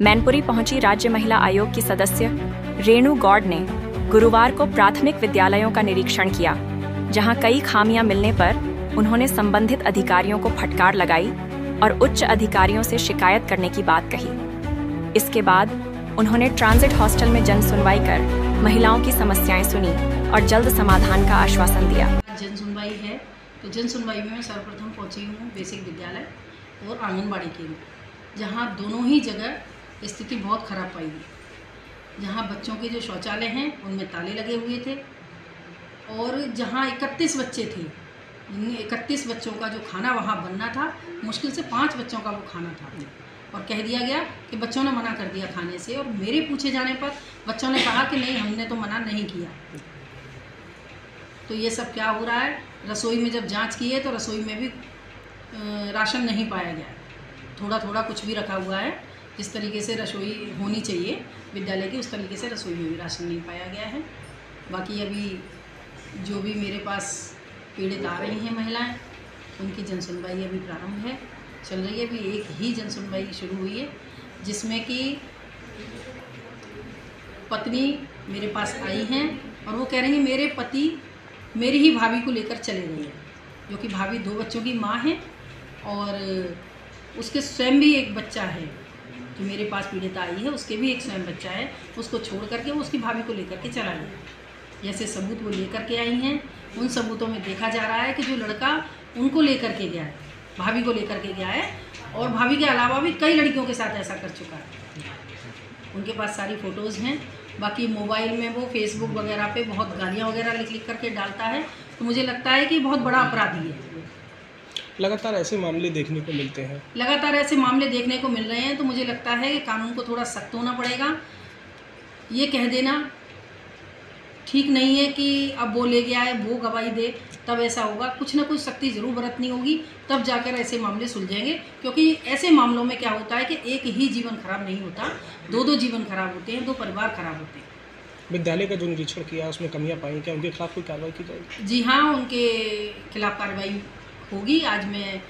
मैनपुरी पहुंची राज्य महिला आयोग की सदस्य रेणु गौड़ ने गुरुवार को प्राथमिक विद्यालयों का निरीक्षण किया, जहां कई खामियां मिलने पर उन्होंने संबंधित अधिकारियों को फटकार लगाई और उच्च अधिकारियों से शिकायत करने की बात कही। इसके बाद उन्होंने ट्रांजिट हॉस्टल में जन सुनवाई कर महिलाओं की समस्याएं सुनी और जल्द समाधान का आश्वासन दिया। जन सुनवाई है तो जन सुनवाई में मैं सर्वप्रथम पहुंची हूँ बेसिक विद्यालय और आंगनबाड़ी केंद्र, जहाँ दोनों ही जगह स्थिति बहुत ख़राब पाई गई। जहाँ बच्चों के जो शौचालय हैं उनमें ताले लगे हुए थे और जहाँ 31 बच्चे थे, इन 31 बच्चों का जो खाना वहाँ बनना था, मुश्किल से 5 बच्चों का वो खाना था और कह दिया गया कि बच्चों ने मना कर दिया खाने से। और मेरे पूछे जाने पर बच्चों ने कहा कि नहीं, हमने तो मना नहीं किया। तो ये सब क्या हो रहा है? रसोई में जब जांच की है तो रसोई में भी राशन नहीं पाया गया है, थोड़ा थोड़ा कुछ भी रखा हुआ है। जिस तरीके से रसोई होनी चाहिए विद्यालय की, उस तरीके से रसोई में भी राशन नहीं पाया गया है। बाकी अभी जो भी मेरे पास पीड़ित आ रही हैं महिलाएं, उनकी जन सुनवाई अभी प्रारंभ है, चल रही है। अभी एक ही जन सुनवाई शुरू हुई है, जिसमें कि पत्नी मेरे पास आई हैं और वो कह रही हैं मेरे पति मेरी ही भाभी को लेकर चले गए हैं, जो कि भाभी 2 बच्चों की माँ है और उसके स्वयं भी एक बच्चा है। जो मेरे पास पीड़ित आई है उसके भी एक स्वयं बच्चा है, उसको छोड़ करके वो उसकी भाभी को लेकर के चला गया। जैसे सबूत वो लेकर के आई हैं, उन सबूतों में देखा जा रहा है कि जो लड़का उनको लेकर के गया है, भाभी को लेकर के गया है, और भाभी के अलावा भी कई लड़कियों के साथ ऐसा कर चुका है। उनके पास सारी फ़ोटोज़ हैं। बाकी मोबाइल में वो फेसबुक वगैरह पे बहुत गालियाँ वगैरह लिख करके डालता है, तो मुझे लगता है कि बहुत बड़ा अपराधी है। लगातार ऐसे मामले देखने को मिलते हैं, लगातार ऐसे मामले देखने को मिल रहे हैं, तो मुझे लगता है कि कानून को थोड़ा सख्त होना पड़ेगा। ये कह देना ठीक नहीं है कि अब वो ले गया है, वो गवाही दे तब ऐसा होगा। कुछ ना कुछ सख्ती ज़रूर बरतनी होगी, तब जाकर ऐसे मामले सुलझेंगे। क्योंकि ऐसे मामलों में क्या होता है कि एक ही जीवन खराब नहीं होता, 2 जीवन खराब होते हैं, 2 परिवार खराब होते हैं। विद्यालय का जो निरीक्षण किया उसमें कमियां पाई, क्या उनके खिलाफ कोई कार्रवाई की जाएगी? जी हाँ, उनके खिलाफ कार्रवाई होगी। आज मैं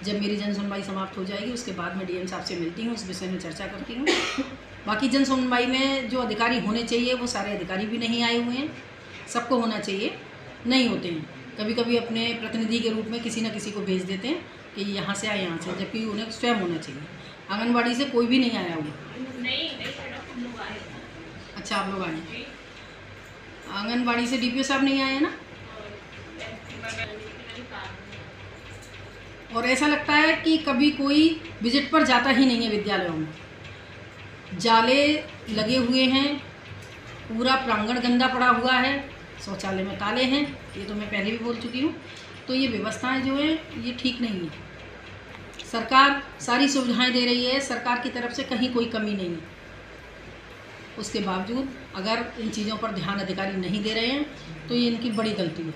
जब मेरी जन सुनवाई समाप्त हो जाएगी उसके बाद मैं डीएम साहब से मिलती हूँ, उस विषय में चर्चा करती हूँ। बाकी जन सुनवाई में जो अधिकारी होने चाहिए वो सारे अधिकारी भी नहीं आए हुए हैं। सबको होना चाहिए, नहीं होते हैं। कभी कभी अपने प्रतिनिधि के रूप में किसी न किसी को भेज देते हैं कि यहाँ से आए, यहाँ से, जबकि उन्हें स्वयं होना चाहिए। आंगनबाड़ी से कोई भी नहीं आया हुआ। नहीं, अच्छा, आप लोग आए। आंगनबाड़ी से डीपीओ साहब नहीं आए हैं ना? और ऐसा लगता है कि कभी कोई विजिट पर जाता ही नहीं है विद्यालयों में। जाले लगे हुए हैं, पूरा प्रांगण गंदा पड़ा हुआ है, शौचालय में ताले हैं, ये तो मैं पहले भी बोल चुकी हूँ। तो ये व्यवस्थाएं जो है ये ठीक नहीं है। सरकार सारी सुविधाएं दे रही है, सरकार की तरफ से कहीं कोई कमी नहीं है। उसके बावजूद अगर इन चीज़ों पर ध्यान अधिकारी नहीं दे रहे हैं तो ये इनकी बड़ी गलती है।